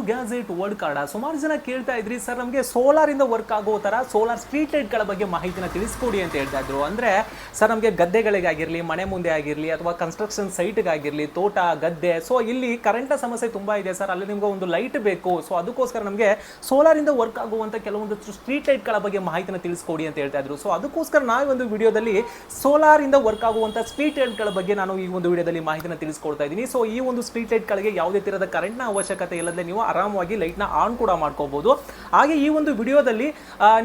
Gadget word card. ಸುಮಾರು ಜನ ಕೇಳ್ತಾ ಇದ್ರಿ ಸರ್ ನಮಗೆ ಸೋಲಾರ್ ಇಂದ ವರ್ಕ್ ಆಗೋ ತರ ಸೋಲಾರ್ ಸ್ಟ್ರೀಟ್ ಲೈಟ್ ಗಳ ಬಗ್ಗೆ ಮಾಹಿತಿನ ತಿಳಿಸ್ಕೊಡಿ ಅಂತ ಹೇಳ್ತಾ ಇದ್ರು. ಅಂದ್ರೆ ಸರ್ ನಮಗೆ ಗದ್ದೆಗಳಿಗಾಗಿರ್ಲಿ, ಮನೆ ಮುಂದೆ ಆಗಿರ್ಲಿ, ಅಥವಾ ಕನ್ಸ್ಟ್ರಕ್ಷನ್ ಸೈಟ್ಗಾಗಿರ್ಲಿ, ತೋಟ ಗದ್ದೆ, ಸೊ ಇಲ್ಲಿ ಕರೆಂಟ್ ಸಮಸ್ಯೆ ತುಂಬಾ ಇದೆ ಸರ್, ಅಲ್ಲಿ ನಿಮ್ಗೆ ಒಂದು ಲೈಟ್ ಬೇಕು, ಸೊ ಅದಕ್ಕೋಸ್ಕರ ನಮಗೆ ಸೋಲಾರ್ ಇಂದ ವರ್ಕ್ ಆಗುವಂತ ಕೆಲವೊಂದು ಸ್ಟ್ರೀಟ್ ಲೈಟ್ ಗಳ ಬಗ್ಗೆ ಮಾಹಿತಿನ ತಿಳಿಸ್ಕೊಡಿ ಅಂತ ಹೇಳ್ತಾ ಇದ್ರು. ಸೊ ಅದಕ್ಕೋಸ್ಕರ ನಾವು ಒಂದು ವಿಡಿಯೋದಲ್ಲಿ ಸೋಲಾರ್ ಇಂದ ವರ್ಕ್ ಆಗುವಂತ ಸ್ಟ್ರೀಟ್ ಲೈಟ್ ಗಳ ಬಗ್ಗೆ ನಾನು ಈ ಒಂದು ವಿಡಿಯೋದಲ್ಲಿ ಮಾಹಿತಿನ ತಿಳಿಸ್ಕೊಡ್ತಾ ಇದ್ದೀನಿ. ಸೊ ಈ ಒಂದು ಸ್ಟ್ರೀಟ್ ಲೈಟ್ ಗಳಿಗೆ ಯಾವುದೇ ತರಹದ ಕರೆಂಟ್ ನ ಅವಶ್ಯಕತೆ ಇಲ್ಲದೆ ನೀವು ಆರಾಮವಾಗಿ ಲೈಟ್ ನ ಆನ್ ಕೂಡ ಮಾಡ್ಕೋಬಹುದು. ಹಾಗೆ ಈ ಒಂದು ವಿಡಿಯೋದಲ್ಲಿ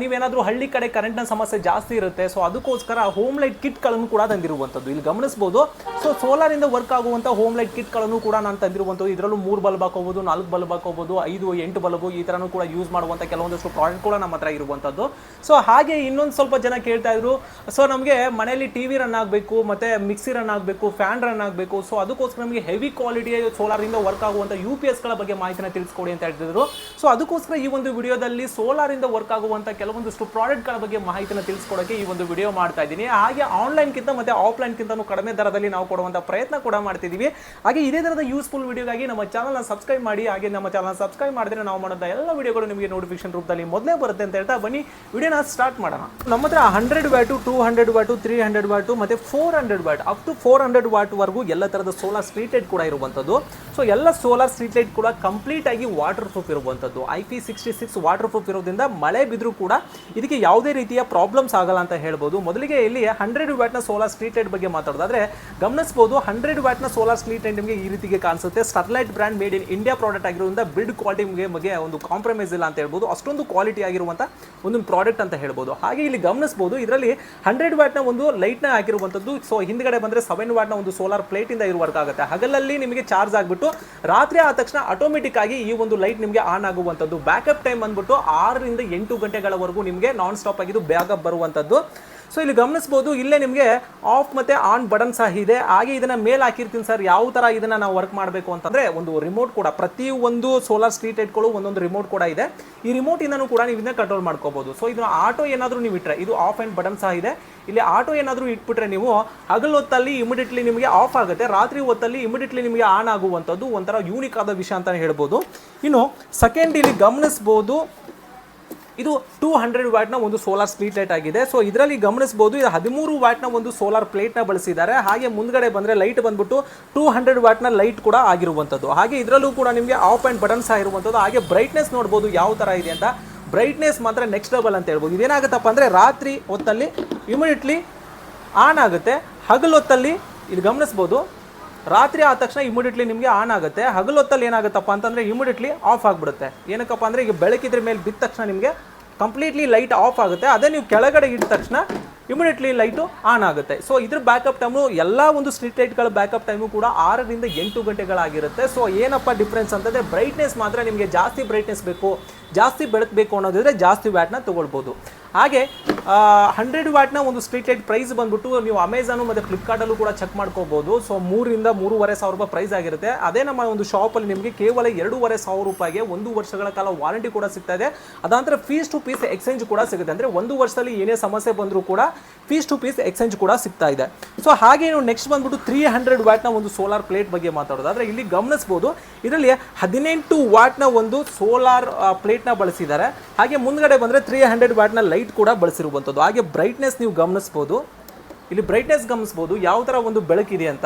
ನೀವೇನಾದ್ರೂ ಹಳ್ಳಿ ಕಡೆ ಕರೆಂಟ್ ನ ಸಮಸ್ಯೆ ಜಾಸ್ತಿ ಇರುತ್ತೆ, ಸೊ ಅದಕ್ಕೋಸ್ಕರ ಹೋಮ್ ಲೈಟ್ ಕಿಟ್ ಗಳನ್ನು ಕೂಡ ತಂದಿರುವಂತದ್ದು ಇಲ್ಲಿ ಗಮನಿಸಬಹುದು. ಸೊ ಸೋಲಾರ್ ಇಂದ ವರ್ಕ್ ಆಗುವಂತ ಹೋಮ್ ಲೈಟ್ ಕಿಟ್ ಗಳನ್ನು ಕೂಡ ನಾನು ತಂದಿರುವಂತದ್ದು. ಇದರಲ್ಲೂ 3 ಬಲ್ಬ್ ಹಾಕೋಬಹುದು, 4 ಬಲ್ಬ್ ಹಾಕೋಬಹುದು, 5, 8 ಬಲ್ಬ್ ಈ ತರನು ಕೂಡ ಯೂಸ್ ಮಾಡುವಂತ ಕೆಲವೊಂದಷ್ಟು ಪ್ರಾಡಕ್ಟ್ ಕೂಡ ನಮ್ಮ ಹತ್ರ ಇರುವಂತದ್ದು. ಸೊ ಹಾಗೆ ಇನ್ನೊಂದು ಸ್ವಲ್ಪ ಜನ ಕೇಳ್ತಾ ಇದ್ರು, ಸೊ ನಮಗೆ ಮನೆಯಲ್ಲಿ ಟಿವಿ ರನ್ ಆಗಬೇಕು, ಮತ್ತೆ ಮಿಕ್ಸಿ ರನ್ ಆಗಬೇಕು, ಫ್ಯಾನ್ ರನ್ ಆಗಬೇಕು, ಸೊ ಅದಕ್ಕೋಸ್ಕರ ನಮಗೆ ಹೆವಿ ಕ್ವಾಲಿಟಿಯ ಸೋಲಾರ್ ಇಂದ ವರ್ಕ್ ಆಗುವಂತ UPS ಗಳ ಬಗ್ಗೆ ಮಾಹಿತಿನ ತಿಳಿಸ್ಕೊಡಿ ಅಂತ ಹೇಳ್ತಿದ್ರು. ಸೊ ಅದಕ್ಕೋಸ್ಕರ ಈ ಒಂದು ವಿಡಿಯೋದಲ್ಲಿ ಸೋಲಾರ್ ಇಂದ ವರ್ಕ್ ಆಗುವಂತ ಕೆಲವೊಂದಷ್ಟು ಪ್ರಾಡಕ್ಟ್ ಗಳ ಬಗ್ಗೆ ಮಾಹಿತಿನ ತಿಳಿಸ್ಕೊಡಕ್ಕೆ ಈ ಒಂದು ವಿಡಿಯೋ ಮಾಡ್ತಾ ಇದ್ದೀನಿ. ಹಾಗೆ ಆನ್ಲೈನ್ ಕಿಂತ ಮತ್ತೆ ಆಫ್ಲೈನ್ ಕಿಂತನೂ ಕಡಿಮೆ ದರದಲ್ಲಿ ನಾವು ಕೊಡುವಂತ ಪ್ರಯತ್ನ ಕೂಡ ಮಾಡ್ತಿದೀವಿ. ಹಾಗೆ ಇದೇ ತರದ ಯೂಸ್ಫುಲ್ ವಿಡಿಯೋಗಾಗಿ ನಮ್ಮ ಚಾನಲ್ ನ ಸಬ್ಸ್ಕ್ರೈಬ್ ಮಾಡಿ. ಹಾಗೆ ನಮ್ಮ ಚಾನಲ್ ಸಬ್ಸ್ಕ್ರೈಬ್ ಮಾಡಿದ್ರೆ ನಾವು ಮಾಡೋದ ಎಲ್ಲ ವಿಡಿಯೋಗಳು ನಿಮಗೆ ನೋಟಿಫಿಕೇಶನ್ ರೂಪದಲ್ಲಿ ಮೊದಲೇ ಬರುತ್ತೆ ಅಂತ ಹೇಳ್ತಾ ಬನ್ನಿ ವಿಡಿಯೋನ ಸ್ಟಾರ್ಟ್ ಮಾಡೋಣ. ನಮ್ಮ ಹತ್ರ 100 ವ್ಯಾಟ್, 200 ವ್ಯಾಟ್, 300 ವ್ಯಾಟ್ ಮತ್ತೆ 400 ವ್ಯಾಟ್ ಅಪ್ ಟು 400 ವ್ಯಾಟ್ ವರೆಗೂ ಎಲ್ಲ ತರದ ಸೋಲಾರ್ ಸ್ಟ್ರೀಟ್ ಲೈಟ್ ಕೂಡ ಇರುವಂತದ್ದು. ಸೊ ಎಲ್ಲ ಸೋಲಾರ್ ಸ್ಟ್ರೀಟ್ ಲೈಟ್ ಕೂಡ ಕಂಪ್ಲೀಟ್ ಆಗಿ ವಾಟರ್ ಪ್ರೂಫ್ ಇರುವಂತದ್ದು. IP66 ವಾಟರ್ ಪ್ರೂಫ್ ಇರೋದ್ರಿಂದ ಮಳೆ ಬಿದ್ರೂ ಕೂಡ ಇದಕ್ಕೆ ಯಾವುದೇ ರೀತಿಯ ಪ್ರಾಬ್ಲಮ್ಸ್ ಆಗಲ್ಲ ಅಂತ ಹೇಳ್ಬೋದು. ಮೊದಲಿಗೆ ಇಲ್ಲಿ 100 ವ್ಯಾಟ್ ನ ಸೋಲಾರ್ ಸ್ಟ್ರೀಟ್ ಲೈಟ್ ಬಗ್ಗೆ ಮಾತಾಡೋದಾದ್ರೆ ಗಮನಿಸಬಹುದು. 100 ವ್ಯಾಟ್ ನ ಸೋಲಾರ್ ಸ್ಟ್ರೀಟ್ ಲೈಟ್ ನಿಮಗೆ ಈ ರೀತಿಗೆ ಕಾಣಿಸುತ್ತೆ. Sterlite brand made in India product ಆಗಿರೋದ್ರಿಂದ ಬಿಲ್ಡ್ ಕ್ವಾಲಿಟಿ ಬಗ್ಗೆ ಒಂದು ಕಾಂಪ್ರಮೈಸ್ ಇಲ್ಲ ಅಂತ ಹೇಳ್ಬೋದು. ಅಷ್ಟೊಂದು ಕ್ವಾಲಿಟಿ ಆಗಿರುವಂತ ಒಂದು ಪ್ರಾಡಕ್ಟ್ ಅಂತ ಹೇಳ್ಬೋದು. ಹಾಗೆ ಇಲ್ಲಿ ಗಮನಿಸಬಹುದು ಇದರಲ್ಲಿ 100 ವ್ಯಾಟ್ ನ ಒಂದು ಲೈಟ್ ನ ಹಾಕಿರುವಂತದ್ದು. ಸೊ ಹಿಂದ್ಗಡೆ ಬಂದ್ರೆ 7 ವ್ಯಾಟ್ ನ ಒಂದು ಸೋಲಾರ್ ಪ್ಲೇಟ್ ಇಂದ ವರ್ಕ್ ಆಗುತ್ತೆ. ಹಗಲಲ್ಲಿ ನಿಮಗೆ ಚಾರ್ಜ್ ಆಗ್ಬಿಟ್ಟು ರಾತ್ರಿ ಆದ ತಕ್ಷಣ ಆಟೋಮೆಟಿಕ್ ಆಗಿ ಈ ಒಂದು ಲೈಟ್ ನಿಮಗೆ ಆನ್ ಆಗುವಂತದ್ದು. ಬ್ಯಾಕಪ್ ಟೈಮ್ ಬಂದ್ಬಿಟ್ಟು 6 ರಿಂದ 8 ಗಂಟೆಗಳವರೆಗೂ ನಿಮಗೆ ನಾನ್ ಸ್ಟಾಪ್ ಆಗಿದ್ದು ಬ್ಯಾಕಪ್ ಬರುವಂತದ್ದು. ಸೊ ಇಲ್ಲಿ ಗಮನಿಸಬಹುದು ಇಲ್ಲೇ ನಿಮಗೆ ಆಫ್ ಮತ್ತೆ ಆನ್ ಬಟನ್ ಸಹ ಇದೆ. ಹಾಗೆ ಇದನ್ನ ಮೇಲ್ ಹಾಕಿರ್ತೀನಿ ಸರ್, ಯಾವ ತರ ಇದನ್ನ ನಾವು ವರ್ಕ್ ಮಾಡಬೇಕು ಅಂತಂದ್ರೆ ಒಂದು ರಿಮೋಟ್ ಕೂಡ, ಪ್ರತಿ ಒಂದು ಸೋಲಾರ್ ಸ್ಟ್ರೀಟ್ ಲೈಟ್ಗಳು ಒಂದೊಂದು ರಿಮೋಟ್ ಕೂಡ ಇದೆ. ಈ ರಿಮೋಟ್ ಇಂದನೂ ಕೂಡ ನೀವು ಇದನ್ನ ಕಂಟ್ರೋಲ್ ಮಾಡ್ಕೋಬಹುದು. ಸೊ ಇದನ್ನ ಆಟೋ ಏನಾದ್ರೂ ನೀವು ಇಟ್ಟರೆ, ಇದು ಆಫ್ ಅಂಡ್ ಬಟನ್ ಸಹ ಇದೆ. ಇಲ್ಲಿ ಆಟೋ ಏನಾದ್ರೂ ಇಟ್ಬಿಟ್ರೆ ನೀವು ಹಗಲು ಹೊತ್ತಲ್ಲಿ ಇಮಿಡಿಯೇಟ್ಲಿ ನಿಮಗೆ ಆಫ್ ಆಗುತ್ತೆ, ರಾತ್ರಿ ಹೊತ್ತಲ್ಲಿ ಇಮಿಡಿಯೇಟ್ಲಿ ನಿಮಗೆ ಆನ್ ಆಗುವಂಥದ್ದು ಒಂಥರ ಯೂನಿಕ್ ಆದ ವಿಷಯ ಅಂತಾನೆ ಹೇಳ್ಬೋದು. ಇನ್ನು ಸೆಕೆಂಡ್ ಇಲ್ಲಿ ಗಮನಿಸಬಹುದು ಇದು 200 ವ್ಯಾಟ್ ನ ಒಂದು ಸೋಲಾರ್ ಸ್ಟ್ರೀಟ್ ಲೈಟ್ ಆಗಿದೆ. ಸೊ ಇದರಲ್ಲಿ ಗಮನಿಸಬಹುದು ಇದು 13 ವ್ಯಾಟ್ ನ ಒಂದು ಸೋಲಾರ್ ಪ್ಲೇಟ್ ನ ಬಳಸಿದ್ದಾರೆ. ಹಾಗೆ ಮುಂದ್ಗಡೆ ಬಂದ್ರೆ ಲೈಟ್ ಬಂದ್ಬಿಟ್ಟು 200 ವ್ಯಾಟ್ ನ ಲೈಟ್ ಕೂಡ ಆಗಿರುವಂತದ್ದು. ಹಾಗೆ ಇದರಲ್ಲೂ ಕೂಡ ನಿಮಗೆ ಆಫ್ ಅಂಡ್ ಬಟನ್ ಸಹ ಇರುವಂತದ್ದು. ಹಾಗೆ ಬ್ರೈಟ್ನೆಸ್ ನೋಡಬಹುದು ಯಾವ ತರ ಇದೆ ಅಂತ. ಬ್ರೈಟ್ನೆಸ್ ಮಾತ್ರ ನೆಕ್ಸ್ಟ್ ಲೆವೆಲ್ ಅಂತ ಹೇಳ್ಬೋದು. ಇದೇನಾಗುತ್ತಪ್ಪ ಅಂದ್ರೆ ರಾತ್ರಿ ಹೊತ್ತಲ್ಲಿ ಇಮಿಡಿಯೇಟ್ಲಿ ಆನ್ ಆಗುತ್ತೆ, ಹಗಲು ಹೊತ್ತಲ್ಲಿ ಇಲ್ಲಿ ಗಮನಿಸಬಹುದು ರಾತ್ರಿ ಆದ ತಕ್ಷಣ ಇಮಿಡಿಯೇಟ್ಲಿ ನಿಮಗೆ ಆನ್ ಆಗುತ್ತೆ. ಹಗಲು ಹೊತ್ತಲ್ಲಿ ಏನಾಗುತ್ತಪ್ಪ ಅಂತಂದ್ರೆ ಇಮಿಡಿಯೇಟ್ಲಿ ಆಫ್ ಆಗಿಬಿಡುತ್ತೆ. ಏನಕ್ಕಪ್ಪ ಅಂದ್ರೆ ಈಗ ಬೆಳಕಿದ್ರ ಮೇಲೆ ಬಿದ್ದ ತಕ್ಷಣ ನಿಮಗೆ ಕಂಪ್ಲೀಟ್ಲಿ ಲೈಟ್ ಆಫ್ ಆಗುತ್ತೆ. ಅದೇ ನೀವು ಕೆಳಗಡೆ ಇದ್ದ ತಕ್ಷಣ ಇಮಿಡಿಯೇಟ್ಲಿ ಲೈಟು ಆನ್ ಆಗುತ್ತೆ. ಸೊ ಇದ್ರ ಬ್ಯಾಕಪ್ ಟೈಮು ಎಲ್ಲ ಒಂದು ಸ್ಟ್ರೀಟ್ ಲೈಟ್ಗಳ ಬ್ಯಾಕಪ್ ಟೈಮು ಕೂಡ 6 ರಿಂದ 8 ಗಂಟೆಗಳಾಗಿರುತ್ತೆ. ಸೊ ಏನಪ್ಪ ಡಿಫ್ರೆನ್ಸ್ ಅಂತಂದ್ರೆ ಬ್ರೈಟ್ನೆಸ್ ಮಾತ್ರ ನಿಮಗೆ ಜಾಸ್ತಿ ಬ್ರೈಟ್ನೆಸ್ ಬೇಕು, ಜಾಸ್ತಿ ಬೆಳಕಬೇಕು ಅನ್ನೋದಿದ್ರೆ ಜಾಸ್ತಿ ವ್ಯಾಟ್ನ ತಗೊಳ್ಬೋದು. ಹಾಗೆ 100 ವ್ಯಾಟ್ನ ಒಂದು ಸ್ಟ್ರೀಟ್ ಲೈಟ್ ಪ್ರೈಸ್ ಬಂದ್ಬಿಟ್ಟು ನೀವು ಅಮೆಝಾನು ಮತ್ತು ಫ್ಲಿಪ್ಕಾರ್ಟಲ್ಲೂ ಕೂಡ ಚೆಕ್ ಮಾಡ್ಕೋಬಹುದು. ಸೊ 3 ರಿಂದ 3,500 ರೂಪಾಯಿ ಪ್ರೈಸ್ ಆಗಿರುತ್ತೆ. ಅದೇ ನಮ್ಮ ಒಂದು ಶಾಪಲ್ಲಿ ನಿಮಗೆ ಕೇವಲ 2,500 ರೂಪಾಯಿಗೆ 1 ವರ್ಷಗಳ ಕಾಲ ವಾರಂಟಿ ಕೂಡ ಸಿಗ್ತಾ ಇದೆ. ಅದಾಂತರ ಪೀಸ್ ಟು ಪೀಸ್ ಎಕ್ಸ್ಚೇಂಜ್ ಕೂಡ ಸಿಗುತ್ತೆ. ಅಂದರೆ 1 ವರ್ಷದಲ್ಲಿ ಏನೇ ಸಮಸ್ಯೆ ಬಂದರೂ ಕೂಡ ಪೀಸ್ ಟು ಪೀಸ್ ಎಕ್ಸ್ಚೇಂಜ್ ಕೂಡ ಸಿಗ್ತಾ ಇದೆ. ಸೊ ಹಾಗೆ ನೀವು ನೆಕ್ಸ್ಟ್ ಬಂದ್ಬಿಟ್ಟು 300 ವ್ಯಾಟ್ನ ಒಂದು ಸೋಲಾರ್ ಪ್ಲೇಟ್ ಬಗ್ಗೆ ಮಾತಾಡೋದಾದ್ರೆ ಇಲ್ಲಿ ಗಮನಿಸಬಹುದು ಇದರಲ್ಲಿ 18 ವ್ಯಾಟ್ನ ಒಂದು ಸೋಲಾರ್ ಪ್ಲೇಟ್ನ ಬಳಸಿದ್ದಾರೆ. ಹಾಗೆ ಮುಂದ್ಗಡೆ ಬಂದರೆ 300 ವ್ಯಾಟ್ನ ಲೈಟ್ ಕೂಡ ಬಳಸಿರುವಂಥದ್ದು. ಹಾಗೆ ಬ್ರೈಟ್ನೆಸ್ ನೀವು ಗಮನಿಸಬಹುದು, ಇಲ್ಲಿ ಬ್ರೈಟ್ನೆಸ್ ಗಮನಿಸಬಹುದು ಯಾವ ಥರ ಒಂದು ಬೆಳಕಿದೆ ಅಂತ.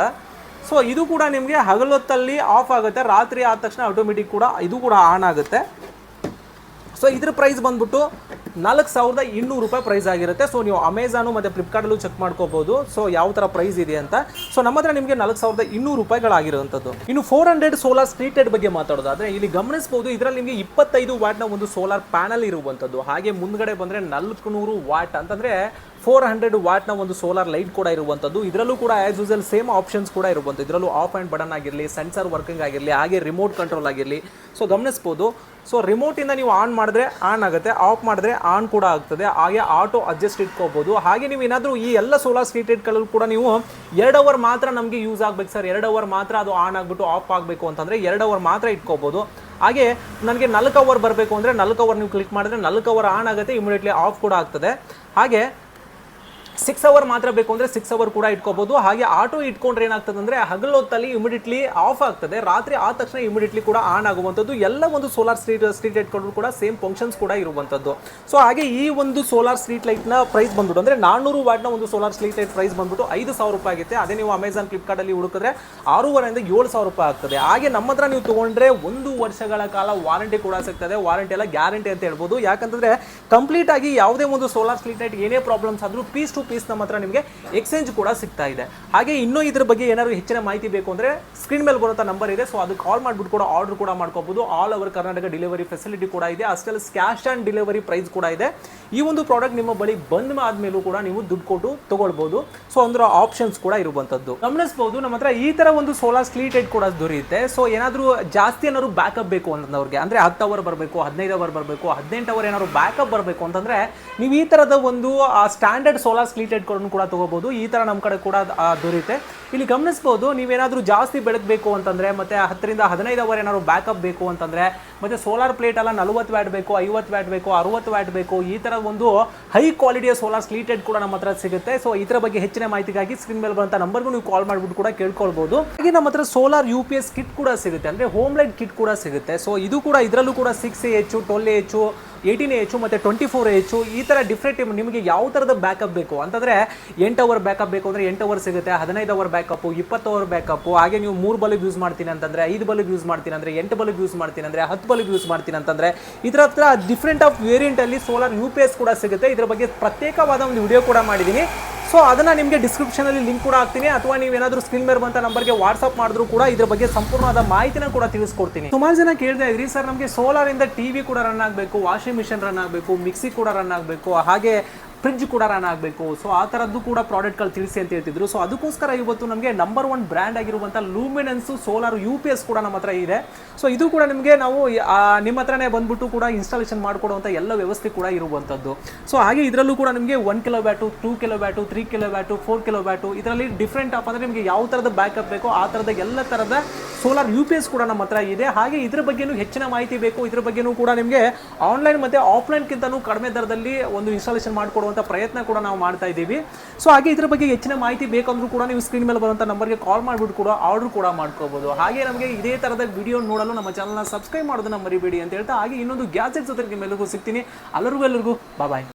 ಸೊ ಇದು ಕೂಡ ನಿಮಗೆ ಹಗಲೊತ್ತಲ್ಲಿ ಆಫ್ ಆಗುತ್ತೆ, ರಾತ್ರಿ ಆದ ತಕ್ಷಣ ಆಟೋಮೆಟಿಕ್ ಕೂಡ ಇದು ಕೂಡ ಆನ್ ಆಗುತ್ತೆ. ಸೊ ಇದ್ರ ಪ್ರೈಸ್ ಬಂದ್ಬಿಟ್ಟು 4,200 ರೂಪಾಯಿ ಪ್ರೈಸ್ ಆಗಿರುತ್ತೆ. ಸೊ ನೀವು ಅಮೆಝಾನು ಮತ್ತು ಫ್ಲಿಪ್ಕಾರ್ಟಲ್ಲೂ ಚೆಕ್ ಮಾಡ್ಕೋಬಹುದು ಸೊ ಯಾವ ಥರ ಪ್ರೈಸ್ ಇದೆ ಅಂತ. ಸೊ ನಮ್ಮ ಹತ್ರ ನಿಮಗೆ 4,200 ರೂಪಾಯಿಗಳಾಗಿರುವಂಥದ್ದು. ಇನ್ನು 400 ಸೋಲಾರ್ ಸ್ಟ್ರೀಟ್ ಲೈಟ್ ಬಗ್ಗೆ ಮಾತಾಡೋದಾದ್ರೆ ಇಲ್ಲಿ ಗಮನಿಸಬಹುದು ಇದರಲ್ಲಿ ನಿಮಗೆ 25 ವ್ಯಾಟ್ನ ಒಂದು ಸೋಲಾರ್ ಪ್ಯಾನಲ್ ಇರುವಂಥದ್ದು. ಹಾಗೆ ಮುಂದ್ಗಡೆ ಬಂದರೆ 400 ವ್ಯಾಟ್ ಅಂತಂದರೆ 400 ವ್ಯಾಟ್ನ ಒಂದು ಸೋಲಾರ್ ಲೈಟ್ ಕೂಡ ಇರುವಂಥದ್ದು. ಇದರಲ್ಲೂ ಕೂಡ ಆಸ್ ಯೂಸಲ್ ಸೇಮ್ ಆಪ್ಷನ್ಸ್ ಕೂಡ ಇರುವಂಥದ್ದು. ಇದರಲ್ಲೂ ಆಫ್ ಆ್ಯಂಡ್ ಬಟನ್ ಆಗಿರಲಿ, ಸೆನ್ಸರ್ ವರ್ಕಿಂಗ್ ಆಗಿರಲಿ, ಹಾಗೆ ರಿಮೋಟ್ ಕಂಟ್ರೋಲ್ ಆಗಿರಲಿ. ಸೊ ಗಮನಿಸ್ಬೋದು ಸೊ ರಿಮೋಟಿಂದ ನೀವು ಆನ್ ಮಾಡಿದ್ರೆ ಆನ್ ಆಗುತ್ತೆ, ಆಫ್ ಮಾಡಿದ್ರೆ ಆನ್ ಕೂಡ ಆಗ್ತದೆ. ಹಾಗೆ ಆಟೋ ಅಡ್ಜಸ್ಟ್ ಇಟ್ಕೋಬೋದು. ಹಾಗೆ ನೀವು ಏನಾದರೂ ಈ ಎಲ್ಲ ಸೋಲಾರ್ ಸ್ಟ್ರೀಟ್ ಲೈಟ್ಗಳಲ್ಲೂ ಕೂಡ ನೀವು 2 ಅವರ್ ಮಾತ್ರ ನಮಗೆ ಯೂಸ್ ಆಗಬೇಕು ಸರ್, 2 ಅವರ್ ಮಾತ್ರ ಅದು ಆನ್ ಆಗಿಬಿಟ್ಟು ಆಫ್ ಆಗಬೇಕು ಅಂತಂದರೆ 2 ಅವರ್ ಮಾತ್ರ ಇಟ್ಕೋಬೋದು. ಹಾಗೆ ನನಗೆ 4 ಅವರ್ ಬರಬೇಕು ಅಂದರೆ 4 ಅವರ್ ನೀವು ಕ್ಲಿಕ್ ಮಾಡಿದ್ರೆ 4 ಅವರ್ ಆನ್ ಆಗುತ್ತೆ, ಇಮಿಡಿಯೇಟ್ಲಿ ಆಫ್ ಕೂಡ ಆಗ್ತದೆ. ಹಾಗೆ 6 ಅವರ್ ಮಾತ್ರ ಬೇಕು ಅಂದರೆ 6 ಅವರ್ ಕೂಡ ಇಟ್ಕೋಬಹುದು. ಹಾಗೆ ಆಟೋ ಇಟ್ಕೊಂಡ್ರೆ ಏನಾಗ್ತದೆ ಅಂದರೆ ಹಗಲೊತ್ತಲ್ಲಿ ಇಮಿಡಿಯೇಟ್ಲಿ ಆಫ್ ಆಗ್ತದೆ, ರಾತ್ರಿ ಆದ ತಕ್ಷಣ ಇಮಿಡಿಯೇಟ್ಲಿ ಕೂಡ ಆನ್ ಆಗುವಂಥದ್ದು. ಎಲ್ಲ ಒಂದು ಸೋಲಾರ್ ಸ್ಟ್ರೀಟ್ ಲೈಟ್ ಕೂಡ ಸೇಮ್ ಫಂಕ್ಷನ್ಸ್ ಕೂಡ ಇರುವಂಥದ್ದು. ಸೊ ಹಾಗೆ ಈ ಒಂದು ಸೋಲಾರ್ ಸ್ಟ್ರೀಟ್ ಲೈಟ್ನ ಪ್ರೈಸ್ ಬಂದ್ಬಿಟ್ಟು ಅಂದರೆ 400 ವ್ಯಾಟ್ನ ಒಂದು ಸೋಲಾರ್ ಸ್ಟ್ರೀಟ್ ಲೈಟ್ ಪ್ರೈಸ್ ಬಂದ್ಬಿಟ್ಟು 5,000 ರೂಪಾಯಿ ಆಗುತ್ತೆ. ಅದೇ ನೀವು ಅಮೆಝಾನ್ ಫ್ಲಿಪ್ಕಾರ್ಟಲ್ಲಿ ಹುಡುಕಿದ್ರೆ 6,500 7,000 ರೂಪಾಯಿ ಆಗ್ತದೆ. ಹಾಗೆ ನಮ್ಮ ಹತ್ರ ನೀವು ತೊಗೊಂಡ್ರೆ 1 ವರ್ಷಗಳ ಕಾಲ ವಾರಂಟಿ ಕೂಡ ಸಿಗ್ತದೆ. ವಾರಂಟಿ ಎಲ್ಲ ಗ್ಯಾರಂಟಿ ಅಂತ ಹೇಳ್ಬೋದು. ಯಾಕಂತಂದರೆ ಕಂಪ್ಲೀಟ್ ಆಗಿ ಯಾವುದೇ ಒಂದು ಸೋಲಾರ್ ಸ್ಟ್ರೀಟ್ ಲೈಟ್ ಏನೇ ಪ್ರಾಬ್ಲಮ್ಸ್ ಆದರೂ ಪೀಸ್ ಟು ಪೀಸ್ ನಮ್ಮ ಹತ್ರ ನಿಮಗೆ ಎಕ್ಸ್ಚೇಂಜ್ ಕೂಡ ಸಿಗ್ತಾ ಇದೆ. ಹಾಗೆ ಇನ್ನೂ ಇದ್ರ ಬಗ್ಗೆ ಏನಾದ್ರು ಹೆಚ್ಚಿನ ಮಾಹಿತಿ ಬೇಕು ಅಂದರೆ ಸ್ಕ್ರೀನ್ ಮೇಲೆ ಬರುವಂಥ ನಂಬರ್ ಇದೆ. ಸೊ ಅದು ಕಾಲ್ ಮಾಡಿಬಿಟ್ಟು ಕೂಡ ಆರ್ಡರ್ ಕೂಡ ಮಾಡ್ಕೋಬಹುದು. All over Karnataka delivery facility ಕೂಡ ಇದೆ. ಅಷ್ಟೇ ಕ್ಯಾಶ್ ಆನ್ ಡೆಲಿವರಿ ಪ್ರೈಸ್ ಕೂಡ ಇದೆ. ಈ ಒಂದು ಪ್ರಾಡಕ್ಟ್ ನಿಮ್ಮ ಬಳಿ ಬಂದ ಆದ್ಮೇಲೂ ಕೂಡ ನೀವು ದುಡ್ಡು ಕೊಟ್ಟು ತಗೊಳ್ಬಹುದು. ಸೊ ಅಂದ್ರೆ ಆಪ್ಷನ್ಸ್ ಕೂಡ ಇರುವಂತದ್ದು ಗಮನಿಸಬಹುದು. ನಮ್ಮ ಹತ್ರ ಈ ತರ ಒಂದು ಸೋಲಾರ್ ಸ್ಟ್ರೀಟ್ ಲೈಟ್ ಕೂಡ ದೊರೆಯುತ್ತೆ. ಸೊ ಏನಾದ್ರು ಜಾಸ್ತಿ ಏನಾದ್ರು ಬ್ಯಾಕಪ್ ಬೇಕು ಅಂತಂದವ್ರಿಗೆ ಅಂದ್ರೆ 10 ಅವರ್ ಬರಬೇಕು, 15 ಅವರ್ ಬರಬೇಕು, 18 ಅವರ್ ಏನಾದ್ರು ಬ್ಯಾಕಪ್ ಬರಬೇಕು ಅಂತಂದ್ರೆ ನೀವು ಈ ತರದ ಒಂದು ಸ್ಟ್ಯಾಂಡರ್ಡ್ ಸೋಲಾರ್ ಸ್ಟ್ರೀಟ್ ಲೈಟ್ ಕೂಡ ತಗೋಬಹುದು. ಈ ತರ ನಮ್ಮ ಕಡೆ ಕೂಡ ದೊರೆಯುತ್ತೆ. ಇಲ್ಲಿ ಗಮನಿಸಬಹುದು, ನೀವೇನಾದ್ರೂ ಜಾಸ್ತಿ ಬೆಳಕಬೇಕು ಅಂತಂದ್ರೆ ಮತ್ತೆ 10 ರಿಂದ 15 ಅವರ್ ಏನಾದ್ರು ಬ್ಯಾಕಪ್ ಬೇಕು ಅಂತಂದ್ರೆ ಮತ್ತೆ ಸೋಲಾರ್ ಪ್ಲೇಟ್ ಎಲ್ಲ 40 ವ್ಯಾಟ್ ಬೇಕು, 50 ವ್ಯಾಟ್ ಬೇಕು, 60 ವ್ಯಾಟ್ ಬೇಕು, ಈ ತರ ಒಂದು ಹೈ ಕ್ವಾಲಿಟಿಯ ಸೋಲಾರ್ ಸ್ಟ್ರೀಟ್ ಲೈಟ್ ಕೂಡ ನಮ್ಮ ಹತ್ರ ಸಿಗುತ್ತೆ. ಸೊ ಇದರ ಬಗ್ಗೆ ಹೆಚ್ಚಿನ ಮಾಹಿತಿಗಾಗಿ ಸ್ಕ್ರೀನ್ ಮೇಲೆ ಬರುವಂತ ನಂಬರ್ಗೂ ನೀವು ಕಾಲ್ ಮಾಡಿಬಿಟ್ಟು ಕೂಡ ಕೇಳ್ಕೊಳ್ಬಹುದು. ಹಾಗೆ ನಮ್ಮ ಹತ್ರ ಸೋಲಾರ್ UPS ಕಿಟ್ ಕೂಡ ಸಿಗುತ್ತೆ, ಅಂದ್ರೆ ಹೋಮ್ ಲೈಟ್ ಕಿಟ್ ಕೂಡ ಸಿಗುತ್ತೆ. ಸೊ ಇದು ಕೂಡ ಇದರಲ್ಲೂ ಕೂಡ 6AH, 12AH, 18AH ಮತ್ತೆ 24AH ಈ ತರ ಡಿಫ್ರೆಂಟ್ ನಿಮಗೆ ಯಾವ ತರದ ಬ್ಯಾಕಪ್ ಬೇಕು ಅಂತಂದ್ರೆ 8 ಅವರ್ ಬ್ಯಾಕಪ್ ಬೇಕು ಅಂದ್ರೆ 8 ಅವರ್ ಸಿಗುತ್ತೆ, 15 ಅವರ್ ಬ್ಯಾಕಪ್, 20 ಅವರ್ ಬ್ಯಾಕಪ್. ಹಾಗೆ ನೀವು 3 ಬಲ್ಬ್ ಯೂಸ್ ಮಾಡ್ತೀನಿ ಅಂತಂದ್ರೆ 5 ಬಲ್ಬ್ ಯೂಸ್ ಮಾಡ್ತೀನಿ ಅಂದ್ರೆ 8 ಬಲ್ಬ್ ಯೂಸ್ ಮಾಡ್ತೀನಿ ಅಂದ್ರೆ 10 ಬಲ್ಬ್ ಯೂಸ್ ಮಾಡ್ತೀನಿ ಅಂತಂದ್ರೆ ಇದರ ಹತ್ರ ಡಿಫ್ರೆಂಟ್ ಆಫ್ ವೇರಿಯಂಟ್ ಅಲ್ಲಿ ಸೋಲಾರ್ UPS ಕೂಡ ಸಿಗುತ್ತೆ. ಇದರ ಬಗ್ಗೆ ಪ್ರತ್ಯೇಕವಾದ ಒಂದು ವಿಡಿಯೋ ಕೂಡ ಮಾಡಿದ್ದೀನಿ. ಸೊ ಅದನ್ನ ನಿಮಗೆ ಡಿಸ್ಕ್ರಿಪ್ಷನ್ ಅಲ್ಲಿ ಲಿಂಕ್ ಕೂಡ ಹಾಕ್ತೀನಿ, ಅಥವಾ ನೀವೇನಾದ್ರೂ ಸ್ಕ್ರೀನ್ ಮೇಲೆ ಬಂತ ನಂಬರ್ಗೆ ವಾಟ್ಸ್ಆಪ್ ಮಾಡಿದ್ರು ಕೂಡ ಇದ್ರ ಬಗ್ಗೆ ಸಂಪೂರ್ಣವಾದ ಮಾಹಿತಿನ ಕೂಡ ತಿಳಿಸ್ಕೊಡ್ತೀನಿ. ಸುಮಾರು ಜನ ಕೇಳ್ತಾ ಇದ್ರಿ, ಸರ್ ನಮಗೆ ಸೋಲಾರ್ ಇಂದ ಟಿವಿ ಕೂಡ ರನ್ ಆಗಬೇಕು, ವಾಷಿಂಗ್ ಮಿಷಿನ್ ರನ್ ಆಗಬೇಕು, ಮಿಕ್ಸಿ ಕೂಡ ರನ್ ಆಗಬೇಕು, ಹಾಗೆ ಫ್ರಿಡ್ಜ್ ಕೂಡ ರನ್ ಆಗಬೇಕು. ಸೊ ಆ ಥರದ್ದು ಕೂಡ ಪ್ರಾಡಕ್ಟ್ಗಳು ತಿಳಿಸಿ ಅಂತ ಹೇಳ್ತಿದ್ರು. ಸೊ ಅದಕ್ಕೋಸ್ಕರ ಇವತ್ತು ನಮಗೆ ನಂಬರ್ 1 ಬ್ರ್ಯಾಂಡ್ ಆಗಿರುವಂಥ ಲೂಮಿನೆನ್ಸ್ ಸೋಲಾರ್ UPS ಕೂಡ ನಮ್ಮ ಹತ್ರ ಇದೆ. ಸೊ ಇದು ಕೂಡ ನಿಮಗೆ ನಾವು ನಿಮ್ಮ ಹತ್ರನೇ ಬಂದ್ಬಿಟ್ಟು ಕೂಡ ಇನ್ಸ್ಟಾಲೇಷನ್ ಮಾಡಿಕೊಡುವಂಥ ಎಲ್ಲ ವ್ಯವಸ್ಥೆ ಕೂಡ ಇರುವಂಥದ್ದು. ಸೊ ಹಾಗೆ ಇದರಲ್ಲೂ ಕೂಡ ನಿಮಗೆ 1 ಕಿಲೋವ್ಯಾಟ್, 2 ಕಿಲೋವ್ಯಾಟ್, 3 ಕಿಲೋವ್ಯಾಟ್, 4 ಕಿಲೋವ್ಯಾಟ್ ಇದರಲ್ಲಿ ಡಿಫ್ರೆಂಟ್ ಆಪ್ ಅಂದರೆ ನಿಮಗೆ ಯಾವ ಥರದ ಬ್ಯಾಕಪ್ ಬೇಕೋ ಆ ಥರದ ಎಲ್ಲ ಥರದ ಸೋಲಾರ್ UPS ಕೂಡ ನಮ್ಮ ಹತ್ರ ಇದೆ. ಹಾಗೆ ಇದ್ರ ಬಗ್ಗೆನೂ ಹೆಚ್ಚಿನ ಮಾಹಿತಿ ಬೇಕು, ಇದ್ರ ಬಗ್ಗೆನೂ ಕೂಡ ನಿಮಗೆ ಆನ್ಲೈನ್ ಮತ್ತು ಆಫ್ಲೈನ್ಗಿಂತನೂ ಕಡಿಮೆ ದರದಲ್ಲಿ ಒಂದು ಇನ್ಸ್ಟಾಲೇಷನ್ ಮಾಡಿಕೊಡುವಂಥ ಪ್ರಯತ್ನ ಕೂಡ ನಾವು ಮಾಡ್ತಾ ಇದ್ದೀವಿ. ಸೊ ಹಾಗೆ ಇದ್ರ ಬಗ್ಗೆ ಹೆಚ್ಚಿನ ಮಾಹಿತಿ ಬೇಕಂದ್ರೂ ಕೂಡ ನೀವು ಸ್ಕ್ರೀನ್ ಮೇಲೆ ಬರುವಂಥ ನಂಬರ್ಗೆ ಕಾಲ್ ಮಾಡಿಬಿಟ್ಟು ಕೂಡ ಆರ್ಡರ್ ಕೂಡ ಮಾಡ್ಕೋಬಹುದು. ಹಾಗೆ ನಮಗೆ ಇದೇ ಥರದ ವಿಡಿಯೋ ನೋಡಲು ನಮ್ಮ ಚಾನಲ್ನ ಸಬ್ಸ್ಕ್ರೈಬ್ ಮಾಡೋದನ್ನ ಮರಿಬೇಡಿ ಅಂತ ಹೇಳ್ತಾ, ಹಾಗೆ ಇನ್ನೊಂದು ಗ್ಯಾಜೆಟ್ ಜೊತೆ ನಿಮ್ಮೆಲ್ಲರಿಗೂ ಸಿಗ್ತೀನಿ. ಎಲ್ಲರಿಗೂ ಬಾಯ್.